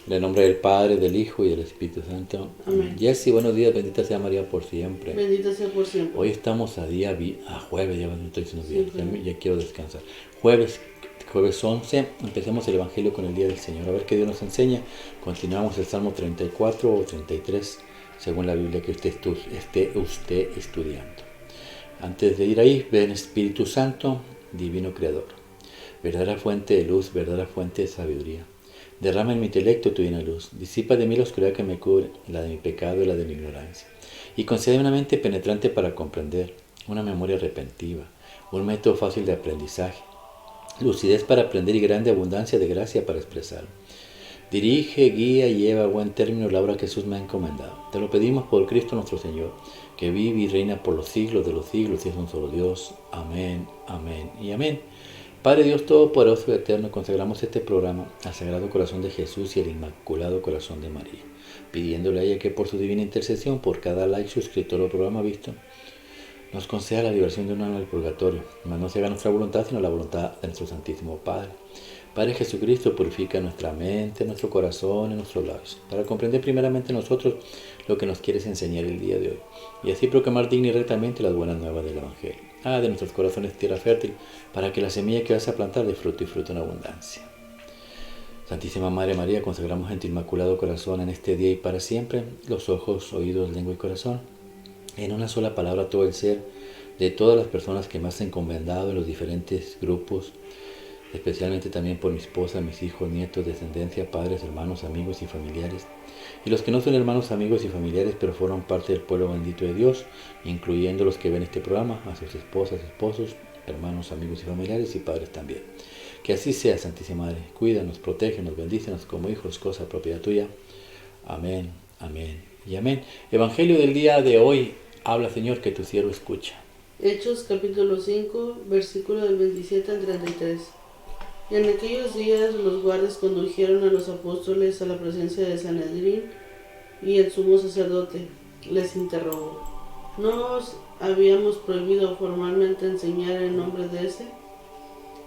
En el nombre del Padre, del Hijo y del Espíritu Santo. Amén. Jessy, buenos días, bendita sea María por siempre. Bendito sea por siempre. Hoy estamos a jueves, ya me estoy diciendo Sí, bien, ya quiero descansar. Jueves 11, empecemos el Evangelio con el Día del Señor. A ver qué Dios nos enseña. Continuamos el Salmo 34 o 33, según la Biblia que usted esté estudiando. Antes de ir ahí, ven Espíritu Santo, Divino Creador, verdadera fuente de luz, verdadera fuente de sabiduría. Derrama en mi intelecto tu divina luz, disipa de mí la oscuridad que me cubre, la de mi pecado y la de mi ignorancia, y concede una mente penetrante para comprender, una memoria repentiva, un método fácil de aprendizaje, lucidez para aprender y grande abundancia de gracia para expresarlo. Dirige, guía y lleva a buen término la obra que Jesús me ha encomendado. Te lo pedimos por Cristo nuestro Señor, que vive y reina por los siglos de los siglos y es un solo Dios. Amén, amén y amén. Padre Dios Todopoderoso y Eterno, consagramos este programa al Sagrado Corazón de Jesús y al Inmaculado Corazón de María, pidiéndole a ella que por su divina intercesión, por cada like suscriptor al programa visto, nos conceda la diversión de un alma del purgatorio, mas no se haga nuestra voluntad, sino la voluntad de nuestro Santísimo Padre. Padre Jesucristo, purifica nuestra mente, nuestro corazón y nuestros labios, para comprender primeramente nosotros lo que nos quieres enseñar el día de hoy, y así proclamar digna y rectamente las buenas nuevas del Evangelio. De nuestros corazones tierra fértil, para que la semilla que vas a plantar dé fruto y fruto en abundancia. Santísima Madre María, consagramos en tu Inmaculado Corazón en este día y para siempre los ojos, oídos, lengua y corazón, en una sola palabra todo el ser de todas las personas que me has encomendado en los diferentes grupos, especialmente también por mi esposa, mis hijos, nietos, descendencia, padres, hermanos, amigos y familiares, y los que no son hermanos, amigos y familiares, pero forman parte del pueblo bendito de Dios, incluyendo los que ven este programa, a sus esposas, esposos, hermanos, amigos y familiares y padres también. Que así sea, Santísima Madre. Cuídanos, protégenos, bendícenos como hijos, cosa propiedad tuya. Amén, amén y amén. Evangelio del día de hoy. Habla, Señor, que tu siervo escucha. Hechos capítulo 5, versículo del 27 al 33. Y en aquellos días los guardias condujeron a los apóstoles a la presencia de Sanedrín, y el sumo sacerdote les interrogó: ¿no os habíamos prohibido formalmente enseñar en nombre de ese?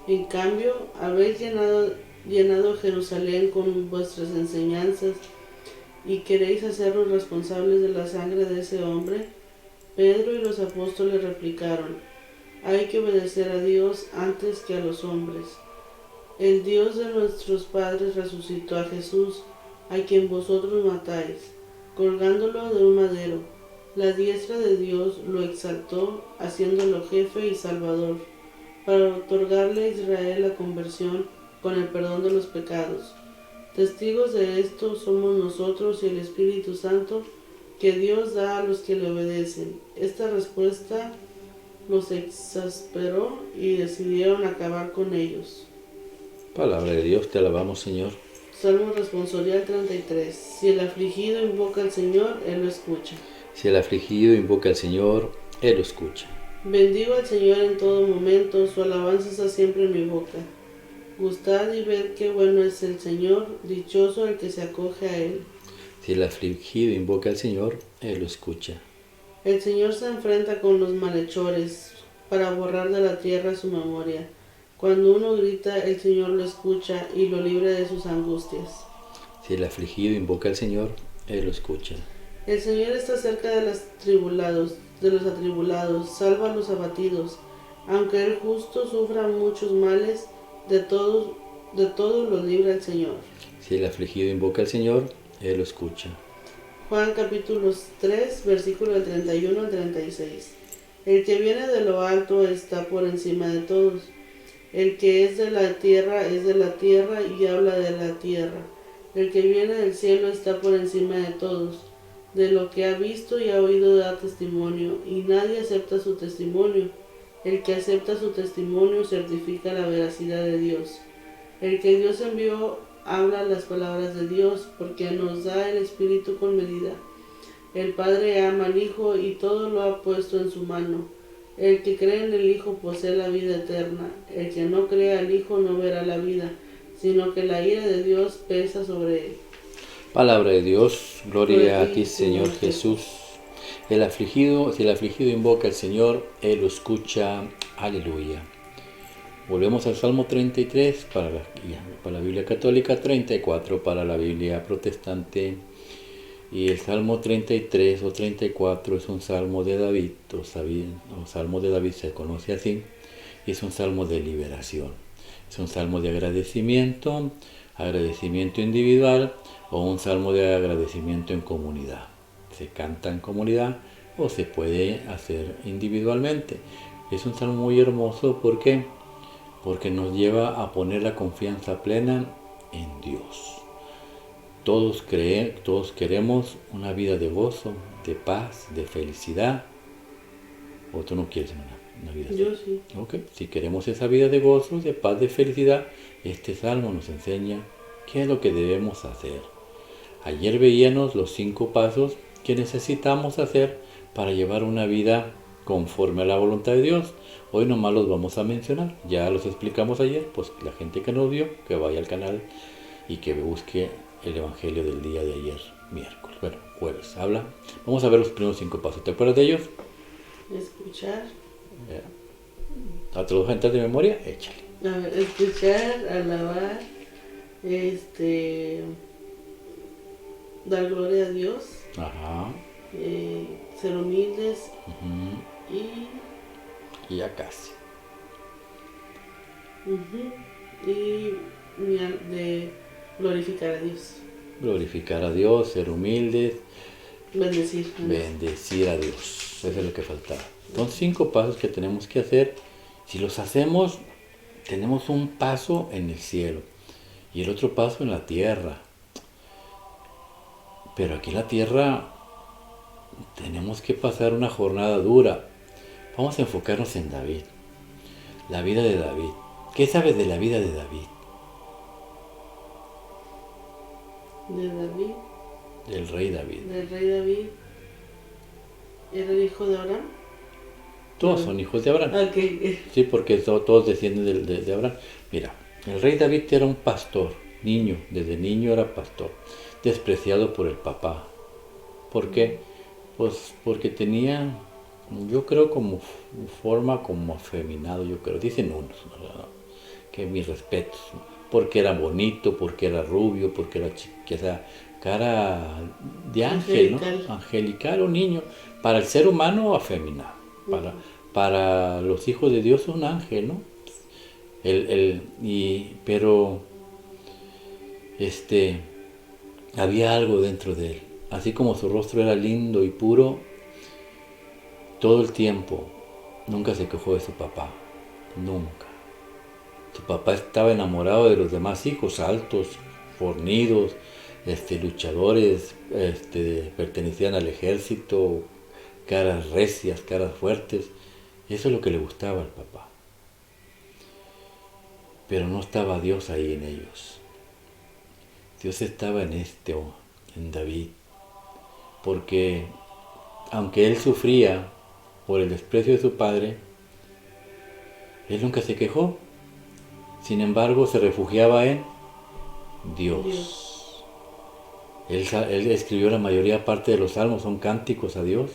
En cambio, habéis llenado Jerusalén con vuestras enseñanzas y queréis hacerlos responsables de la sangre de ese hombre. Pedro y los apóstoles replicaron: hay que obedecer a Dios antes que a los hombres. El Dios de nuestros padres resucitó a Jesús, a quien vosotros matáis, colgándolo de un madero. La diestra de Dios lo exaltó, haciéndolo jefe y salvador, para otorgarle a Israel la conversión con el perdón de los pecados. Testigos de esto somos nosotros y el Espíritu Santo que Dios da a los que le obedecen. Esta respuesta los exasperó y decidieron acabar con ellos. Palabra de Dios, te alabamos, Señor. Salmo responsorial 33. Si el afligido invoca al Señor, Él lo escucha. Si el afligido invoca al Señor, Él lo escucha. Bendigo al Señor en todo momento, su alabanza está siempre en mi boca. Gustad y ved qué bueno es el Señor, dichoso el que se acoge a Él. Si el afligido invoca al Señor, Él lo escucha. El Señor se enfrenta con los malhechores para borrar de la tierra su memoria. Cuando uno grita, el Señor lo escucha y lo libra de sus angustias. Si el afligido invoca al Señor, Él lo escucha. El Señor está cerca de los atribulados, salva a los abatidos. Aunque el justo sufra muchos males, de todos los libra el Señor. Si el afligido invoca al Señor, Él lo escucha. Juan capítulo 3, versículo del 31 al 36. El que viene de lo alto está por encima de todos. El que es de la tierra es de la tierra y habla de la tierra. El que viene del cielo está por encima de todos. De lo que ha visto y ha oído da testimonio, y nadie acepta su testimonio. El que acepta su testimonio certifica la veracidad de Dios. El que Dios envió habla las palabras de Dios, porque nos da el Espíritu con medida. El Padre ama al Hijo y todo lo ha puesto en su mano. El que cree en el Hijo posee la vida eterna. El que no cree al Hijo no verá la vida, sino que la ira de Dios pesa sobre él. Palabra de Dios, gloria a ti, Señor Jesús. Si el afligido invoca al Señor, Él lo escucha. Aleluya. Volvemos al Salmo 33 para la Biblia católica, 34 para la Biblia protestante. Y el Salmo 33 o 34 es un Salmo de David, o Salmo de David se conoce así, y es un Salmo de liberación. Es un Salmo de agradecimiento, agradecimiento individual o un Salmo de agradecimiento en comunidad. Se canta en comunidad o se puede hacer individualmente. Es un Salmo muy hermoso, ¿por qué? Porque nos lleva a poner la confianza plena en Dios. Todos queremos una vida de gozo, de paz, de felicidad. ¿O tú no quieres una vida así? Yo sí. Ok, si queremos esa vida de gozo, de paz, de felicidad, este salmo nos enseña qué es lo que debemos hacer. Ayer veíamos los 5 pasos que necesitamos hacer para llevar una vida conforme a la voluntad de Dios. Hoy nomás los vamos a mencionar. Ya los explicamos ayer, pues la gente que nos vio, que vaya al canal y que busque el Evangelio del día de ayer, miércoles, bueno, jueves. Vamos a ver los primeros 5 pasos. ¿Te acuerdas de ellos? Escuchar. ¿A todos gente de memoria? Échale. A ver, escuchar, alabar, dar gloria a Dios, Ajá. ser humildes Uh-huh. Y ya casi. de glorificar a Dios. Glorificar a Dios, ser humildes, Bendecir. bendecir a Dios. Eso es lo que faltaba. Son 5 pasos que tenemos que hacer. Si los hacemos, tenemos un paso en el cielo y el otro paso en la tierra. Pero aquí en la tierra tenemos que pasar una jornada dura. Vamos a enfocarnos en David. La vida de David. ¿Qué sabes de la vida de David? De David. Del rey David. Del rey David. ¿Era el hijo de Abraham? Todos son hijos de Abraham. Okay. Sí, porque todos descienden de Abraham. Mira, el rey David era un pastor, niño, desde niño era pastor, despreciado por el papá. ¿Por qué? Pues porque tenía, yo creo, como forma como afeminado, yo creo, dicen unos, ¿no? Que mis respetos, porque era bonito, porque era rubio, porque era o sea, cara de ángel, Angelical. ¿no? Angelical o niño, para el ser humano afeminado, para los hijos de Dios un ángel, ¿no? Pero había algo dentro de él. Así como su rostro era lindo y puro, todo el tiempo nunca se quejó de su papá, nunca. Su papá estaba enamorado de los demás hijos, altos, fornidos, luchadores, pertenecían al ejército, caras recias, caras fuertes. Eso es lo que le gustaba al papá. Pero no estaba Dios ahí en ellos. Dios estaba en David. Porque aunque él sufría por el desprecio de su padre, él nunca se quejó. Sin embargo, se refugiaba en Dios. Él escribió la mayoría parte de los salmos, son cánticos a Dios.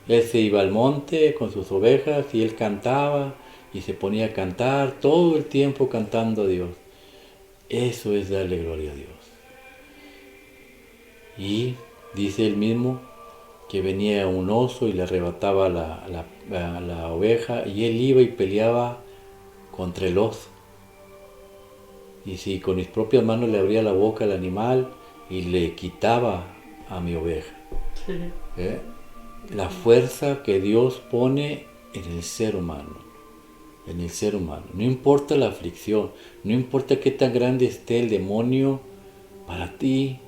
Él se iba al monte con sus ovejas y él cantaba y se ponía a cantar todo el tiempo cantando a Dios. Eso es darle gloria a Dios. Y dice él mismo que venía un oso y le arrebataba la oveja y él iba y peleaba contra el oso. Y si con mis propias manos le abría la boca al animal y le quitaba a mi oveja. La fuerza que Dios pone en el ser humano. En el ser humano. No importa la aflicción, no importa qué tan grande esté el demonio para ti.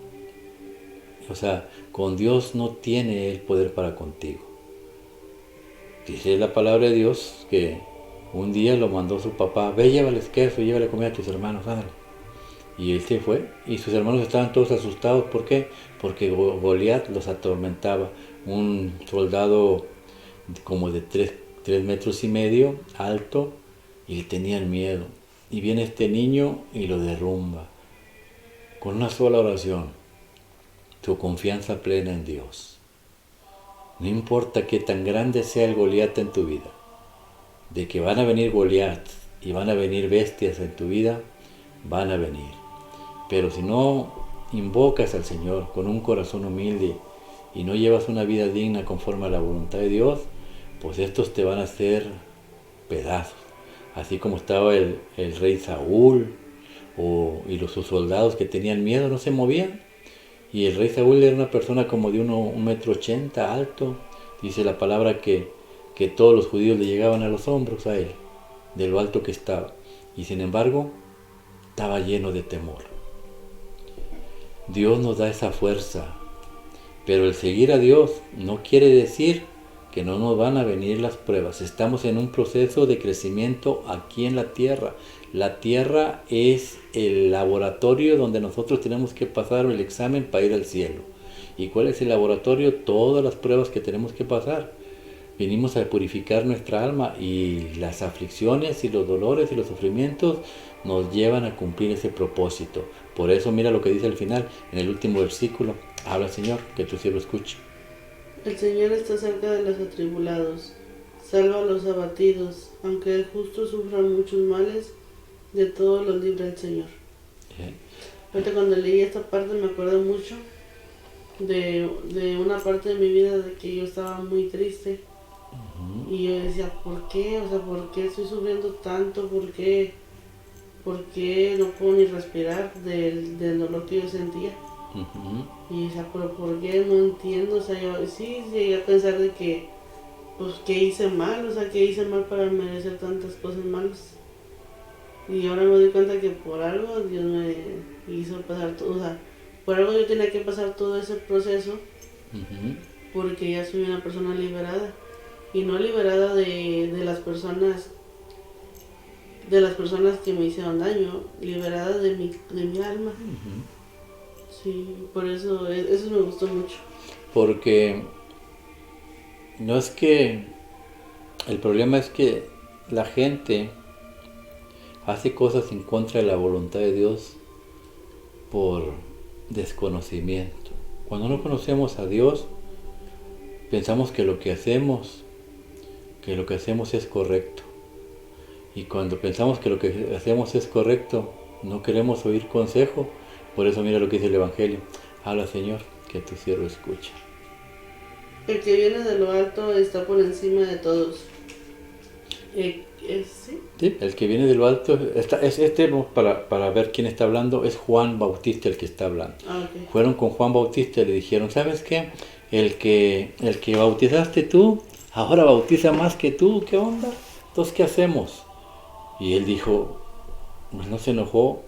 O sea, con Dios no tiene el poder para contigo. Dice la palabra de Dios que un día lo mandó su papá: ve, llévales queso, llévale comida a tus hermanos, ándale. Y él se fue, y sus hermanos estaban todos asustados. ¿Por qué? Porque Goliat los atormentaba. Un soldado como de 3 metros y medio, alto, y le tenían miedo. Y viene este niño y lo derrumba. Con una sola oración, tu confianza plena en Dios. No importa qué tan grande sea el Goliat en tu vida, de que van a venir Goliat y van a venir bestias en tu vida, van a venir. Pero si no invocas al Señor con un corazón humilde y no llevas una vida digna conforme a la voluntad de Dios, pues estos te van a hacer pedazos. Así como estaba el rey Saúl y sus soldados que tenían miedo, no se movían. Y el rey Saúl era una persona como de 1,80 m alto. Dice la palabra que todos los judíos le llegaban a los hombros a él, de lo alto que estaba. Y sin embargo, estaba lleno de temor. Dios nos da esa fuerza, pero el seguir a Dios no quiere decir que no nos van a venir las pruebas. Estamos en un proceso de crecimiento aquí en la tierra. La tierra es el laboratorio donde nosotros tenemos que pasar el examen para ir al cielo. ¿Y cuál es el laboratorio? Todas las pruebas que tenemos que pasar. Venimos a purificar nuestra alma y las aflicciones y los dolores y los sufrimientos nos llevan a cumplir ese propósito. Por eso mira lo que dice al final, en el último versículo. Habla, Señor, que tu siervo escuche. El Señor está cerca de los atribulados, salva a los abatidos, aunque el justo sufra muchos males, de todos los libra el Señor. Ahorita cuando leí esta parte me acuerdo mucho de una parte de mi vida de que yo estaba muy triste. Y yo decía, ¿por qué? O sea, ¿por qué estoy sufriendo tanto? ¿Por qué no puedo ni respirar del dolor que yo sentía? Y decía, ¿pero por qué? No entiendo. O sea, yo sí llegué a pensar de que, pues, ¿qué hice mal? O sea, ¿qué hice mal para merecer tantas cosas malas? Y ahora me doy cuenta que por algo Dios me hizo pasar todo. O sea, por algo yo tenía que pasar todo ese proceso, porque ya soy una persona liberada. Y no liberada de las personas que me hicieron daño, liberada de mi alma. Sí, por eso me gustó mucho. Porque no es que, el problema es que la gente hace cosas en contra de la voluntad de Dios por desconocimiento. Cuando no conocemos a Dios, pensamos que lo que hacemos es correcto. Y cuando pensamos que lo que hacemos es correcto, no queremos oír consejo. Por eso mira lo que dice el Evangelio. Habla, Señor, que tu siervo escucha. El que viene de lo alto está por encima de todos. ¿Sí? Sí, el que viene de lo alto, para ver quién está hablando, es Juan Bautista el que está hablando. Okay. Fueron con Juan Bautista y le dijeron, ¿sabes qué? El que bautizaste tú, ahora bautiza más que tú, ¿qué onda? Entonces, ¿qué hacemos? Y él dijo, pues no se enojó,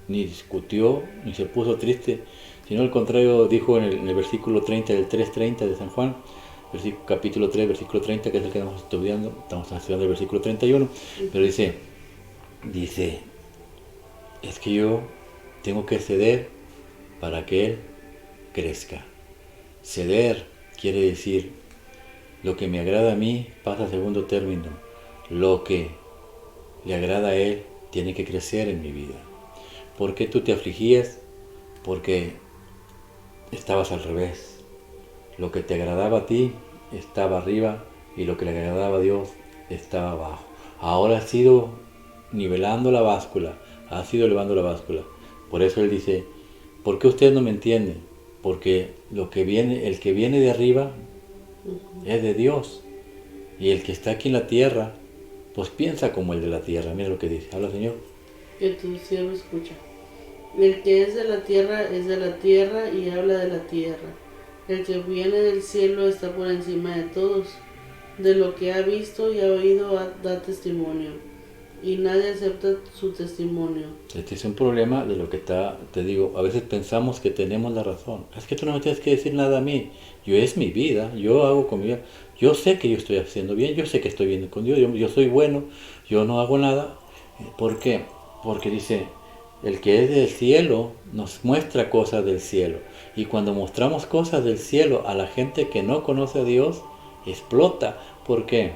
ni discutió, ni se puso triste, sino al contrario dijo en el versículo 30 del 3:30 de San Juan, capítulo 3, versículo 30, que es el que estamos estudiando el versículo 31, pero dice, es que yo tengo que ceder para que Él crezca. Ceder quiere decir, lo que me agrada a mí pasa a segundo término, lo que le agrada a Él tiene que crecer en mi vida. ¿Por qué tú te afligías? Porque estabas al revés. Lo que te agradaba a ti estaba arriba y lo que le agradaba a Dios estaba abajo. Ahora has ido nivelando la báscula, has ido elevando la báscula. Por eso Él dice, ¿por qué ustedes no me entienden? Porque el que viene de arriba es de Dios. Y el que está aquí en la tierra, pues piensa como el de la tierra. Mira lo que dice. Habla, Señor. Que tu siervo escucha. El que es de la tierra y habla de la tierra. El que viene del cielo está por encima de todos. De lo que ha visto y ha oído da testimonio. Y nadie acepta su testimonio. Este es un problema de lo que te digo. A veces pensamos que tenemos la razón. Es que tú no me tienes que decir nada a mí. Es mi vida. Yo hago con mi vida. Yo sé que yo estoy haciendo bien. Yo sé que estoy bien con Dios. Yo soy bueno. Yo no hago nada. ¿Por qué? Porque dice, el que es del cielo nos muestra cosas del cielo. Y cuando mostramos cosas del cielo a la gente que no conoce a Dios, explota. ¿Por qué?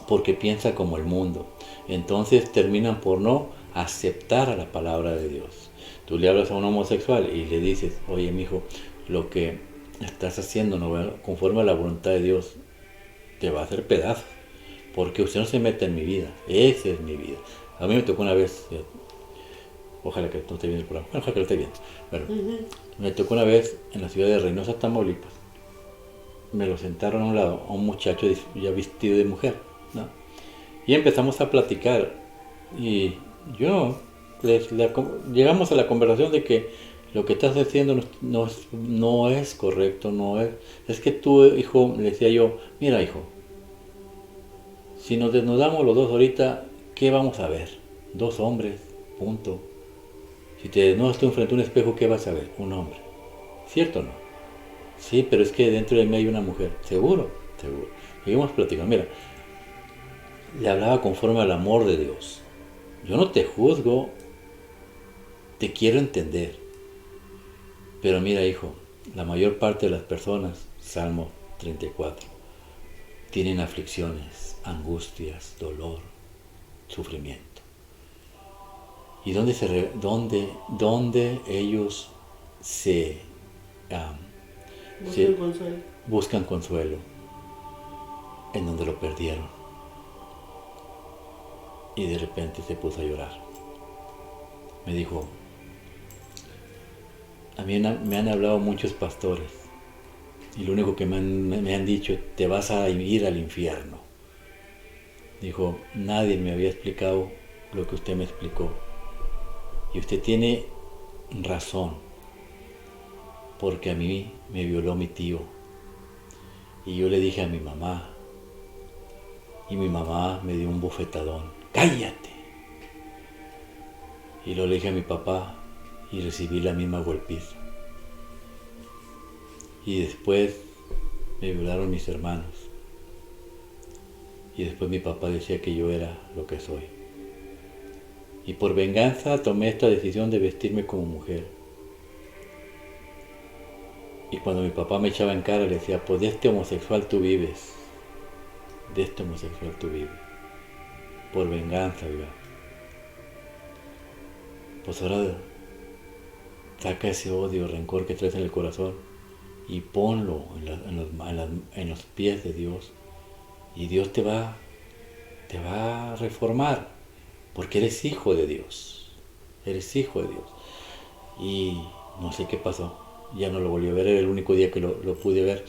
Porque piensa como el mundo. Entonces terminan por no aceptar a la palabra de Dios. Tú le hablas a un homosexual y le dices, oye, mijo, lo que estás haciendo no va conforme a la voluntad de Dios, te va a hacer pedazos. Porque usted no se mete en mi vida. Esa es mi vida. A mí me tocó una vez, ojalá que no esté viendo el programa, bueno, ojalá que lo esté viendo. Bueno, me tocó una vez en la ciudad de Reynosa, Tamaulipas. Me lo sentaron a un lado, a un muchacho ya vestido de mujer, ¿no? Y empezamos a platicar. Y yo, llegamos a la conversación de que lo que estás haciendo no es correcto, no es. Es que tú, hijo, le decía yo, mira, hijo, si nos desnudamos los dos ahorita, ¿qué vamos a ver? Dos hombres, punto. Si te desnudas tú enfrente a un espejo, ¿qué vas a ver? Un hombre. ¿Cierto o no? Sí, pero es que dentro de mí hay una mujer. Seguro, seguro. Seguimos platicando. Mira, le hablaba conforme al amor de Dios. Yo no te juzgo, te quiero entender. Pero mira, hijo, la mayor parte de las personas, Salmo 34, tienen aflicciones, angustias, dolor, sufrimiento. ¿Y dónde ellos se buscan consuelo? En donde lo perdieron. Y de repente se puso a llorar. Me dijo, a mí me han hablado muchos pastores y lo único que me han dicho, te vas a ir al infierno. Dijo, nadie me había explicado lo que usted me explicó. Y usted tiene razón, porque a mí me violó mi tío. Y yo le dije a mi mamá, y mi mamá me dio un bofetadón. ¡Cállate! Y lo le dije a mi papá y recibí la misma golpiza. Y después me violaron mis hermanos. Y después mi papá decía que yo era lo que soy. Y por venganza tomé esta decisión de vestirme como mujer. Y cuando mi papá me echaba en cara, le decía, pues de este homosexual tú vives. De este homosexual tú vives. Por venganza, ¿verdad? Pues ahora saca ese odio, rencor que traes en el corazón y ponlo en los pies de Dios. Y Dios te va a reformar, porque eres hijo de Dios. Eres hijo de Dios. Y no sé qué pasó. Ya no lo volví a ver, era el único día que lo pude ver.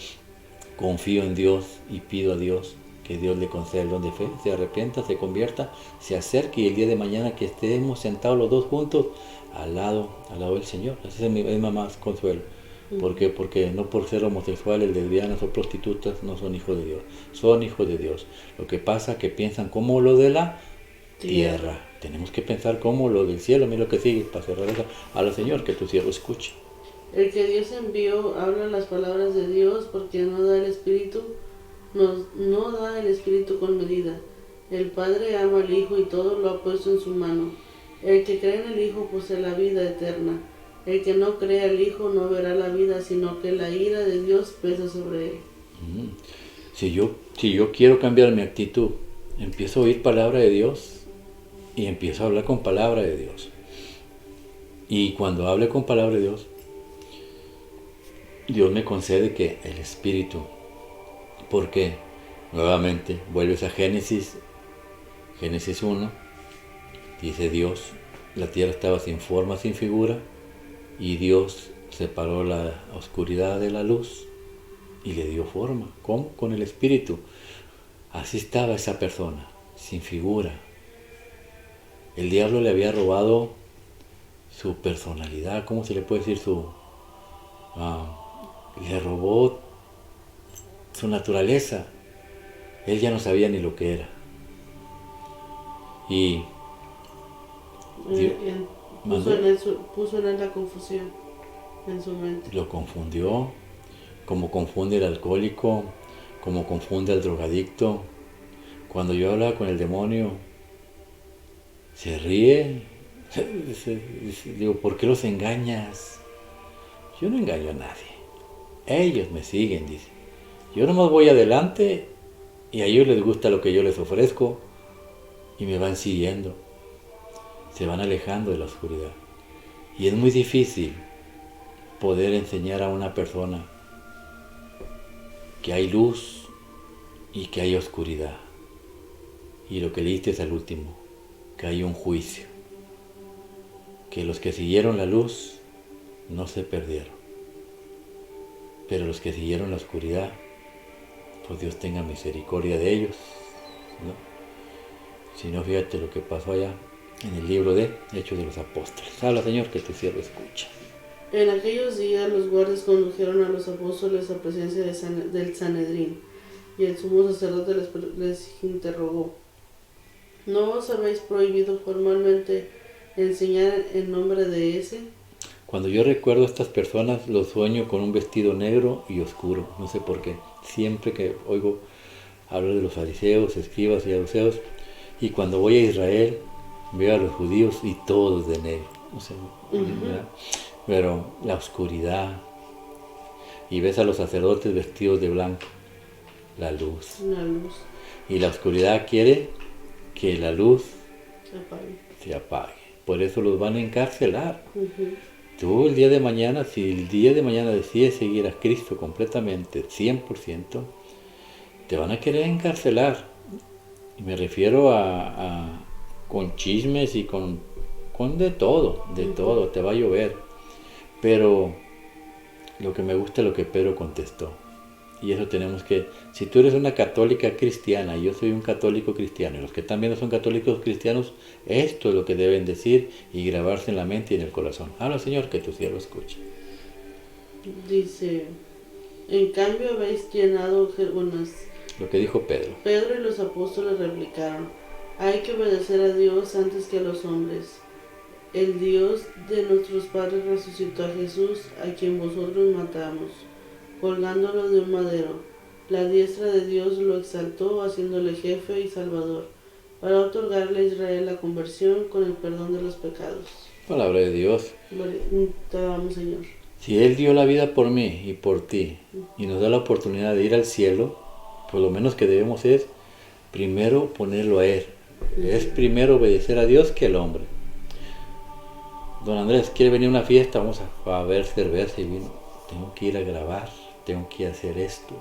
Confío en Dios y pido a Dios que Dios le conceda el don de fe, se arrepienta, se convierta, se acerque y el día de mañana que estemos sentados los dos juntos al lado del Señor. Ese es mi más consuelo. ¿Por qué? Porque no por ser homosexuales, lesbianas o prostitutas no son hijos de Dios. Son hijos de Dios. Lo que pasa es que piensan como lo de la tierra. Tenemos que pensar como lo del cielo. Mira lo que sigue para cerrar eso. A la Señor, que tu siervo escuche. El que Dios envió habla las palabras de Dios, porque no da el Espíritu con medida. El Padre ama al Hijo y todo lo ha puesto en su mano. El que cree en el Hijo posee la vida eterna. El que no cree al Hijo no verá la vida, sino que la ira de Dios pesa sobre él. Si yo quiero cambiar mi actitud, empiezo a oír palabra de Dios y empiezo a hablar con palabra de Dios. Y cuando hable con palabra de Dios, Dios me concede que el Espíritu, porque nuevamente vuelves a Génesis 1, dice Dios, la tierra estaba sin forma, sin figura, y Dios separó la oscuridad de la luz y le dio forma. ¿Cómo? Con el Espíritu. Así estaba esa persona, sin figura. El diablo le había robado su personalidad, ¿cómo se le puede decir? Le robó su naturaleza. Él ya no sabía ni lo que era. Y puso en él la confusión en su mente. Lo confundió, como confunde el alcohólico, como confunde al drogadicto. Cuando yo hablaba con el demonio, se ríe. Digo, ¿por qué los engañas? Yo no engaño a nadie. Ellos me siguen, dice. Yo nomás voy adelante y a ellos les gusta lo que yo les ofrezco y me van siguiendo. Se van alejando de la oscuridad. Y es muy difícil poder enseñar a una persona que hay luz y que hay oscuridad. Y lo que leíste es el último. que hay un juicio, que los que siguieron la luz no se perdieron, pero los que siguieron la oscuridad, pues Dios tenga misericordia de ellos, ¿no? Si no, fíjate lo que pasó allá en el libro de Hechos de los Apóstoles. Habla, Señor, que tu siervo escucha. En aquellos días los guardias condujeron a los apóstoles a presencia del Sanedrín, y el sumo sacerdote les interrogó: ¿No os habéis prohibido formalmente enseñar en nombre de ese? Cuando yo recuerdo a estas personas, los sueño con un vestido negro y oscuro, no sé por qué. Siempre que oigo hablar de los fariseos, escribas y saduceos, y cuando voy a Israel, veo a los judíos y todos de negro. O sea, ¿verdad? Pero la oscuridad, y ves a los sacerdotes vestidos de blanco, la luz. La luz Y la oscuridad quiere que la luz se apague. se apague. Por eso los van a encarcelar. Tú el día de mañana, si el día de mañana decides seguir a Cristo completamente, 100%, te van a querer encarcelar. Y me refiero a con chismes y con de todo, te va a llover. Pero lo que me gusta es lo que Pedro contestó. Y eso tenemos que, si tú eres una católica cristiana y yo soy un católico cristiano, y los que también no son católicos cristianos, esto es lo que deben decir y grabarse en la mente y en el corazón. Habla, Señor, que tu siervo escuche. Dice: en cambio habéis llenado unas. Lo que dijo Pedro. Pedro y los apóstoles replicaron: hay que obedecer a Dios antes que a los hombres. El Dios de nuestros padres resucitó a Jesús, a quien vosotros matamos, colgándolo de un madero. La diestra de Dios lo exaltó, haciéndole jefe y salvador, para otorgarle a Israel la conversión con el perdón de los pecados. Palabra de Dios. Te damos, Señor. Si Él dio la vida por mí y por ti, y nos da la oportunidad de ir al cielo, pues lo menos que debemos es primero ponerlo a Él. Es primero obedecer a Dios que al hombre. Don Andrés, ¿quiere venir a una fiesta? Vamos a ver cerveza y vino. Tengo que ir a grabar, tengo que hacer esto.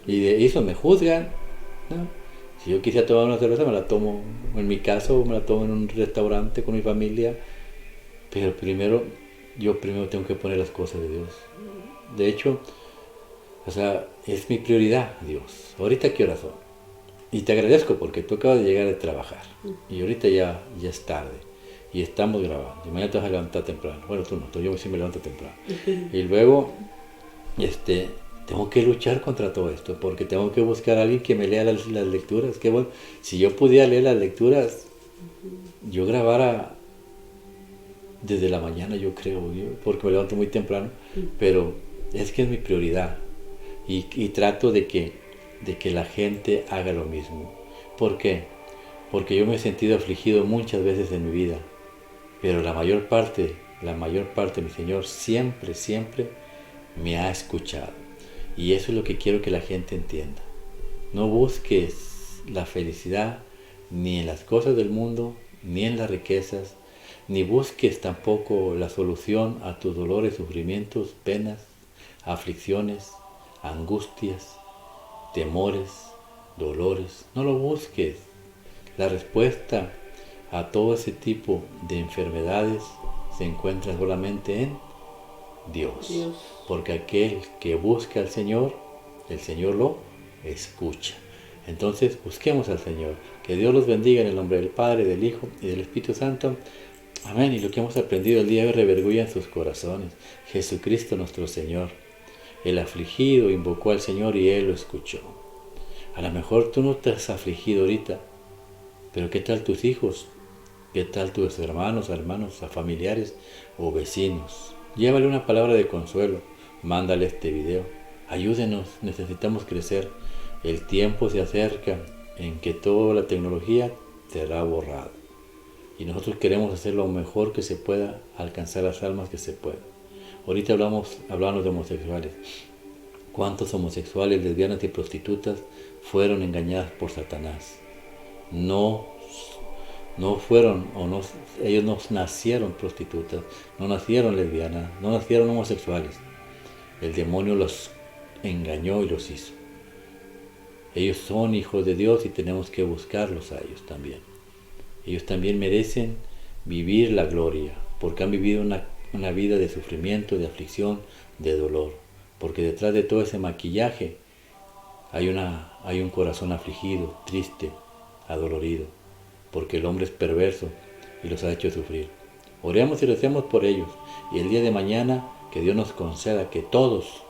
Y de eso me juzgan, ¿no? Si yo quisiera tomar una cerveza, me la tomo en mi casa o me la tomo en un restaurante con mi familia. Pero yo primero tengo que poner las cosas de Dios. De hecho, o sea, es mi prioridad, Dios. ¿Ahorita qué horas son? Y te agradezco porque tú acabas de llegar de trabajar. Y ahorita ya es tarde. Y estamos grabando. Y mañana te vas a levantar temprano. Bueno, tú no, yo sí me levanto temprano. Y luego, tengo que luchar contra todo esto. Porque tengo que buscar a alguien que me lea las lecturas. Que bueno, si yo pudiera leer las lecturas, yo grabara desde la mañana, yo creo. Porque me levanto muy temprano. Pero es que es mi prioridad. Y trato de que la gente haga lo mismo. ¿Por qué? Porque yo me he sentido afligido muchas veces en mi vida, pero la mayor parte, mi Señor, siempre me ha escuchado. Y eso es lo que quiero que la gente entienda. No busques la felicidad ni en las cosas del mundo, ni en las riquezas, ni busques tampoco la solución a tus dolores, sufrimientos, penas, aflicciones, angustias, temores, dolores. No lo busques. La respuesta a todo ese tipo de enfermedades se encuentra solamente en Dios. Porque aquel que busca al Señor, el Señor lo escucha. Entonces busquemos al Señor. Que Dios los bendiga en el nombre del Padre, del Hijo y del Espíritu Santo. Amén. Y lo que hemos aprendido el día de hoy revergüenza en sus corazones. Jesucristo nuestro Señor. El afligido invocó al Señor y Él lo escuchó. A lo mejor tú no te has afligido ahorita, pero ¿qué tal tus hijos? ¿Qué tal tus hermanos, familiares o vecinos? Llévale una palabra de consuelo, mándale este video. Ayúdenos, necesitamos crecer. El tiempo se acerca en que toda la tecnología será borrada. Y nosotros queremos hacer lo mejor que se pueda, alcanzar las almas que se puedan. Ahorita hablamos de homosexuales. ¿Cuántos homosexuales, lesbianas y prostitutas fueron engañadas por Satanás? No fueron, ellos no nacieron prostitutas, no nacieron lesbianas, no nacieron homosexuales. El demonio los engañó y los hizo. Ellos son hijos de Dios y tenemos que buscarlos a ellos también. Ellos también merecen vivir la gloria, porque han vivido una vida de sufrimiento, de aflicción, de dolor. Porque detrás de todo ese maquillaje hay un corazón afligido, triste, adolorido, porque el hombre es perverso y los ha hecho sufrir. Oremos y recemos por ellos, y el día de mañana que Dios nos conceda que todos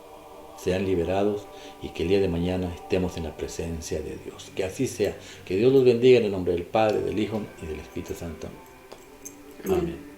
sean liberados y que el día de mañana estemos en la presencia de Dios. Que así sea. Que Dios los bendiga en el nombre del Padre, del Hijo y del Espíritu Santo. Amén.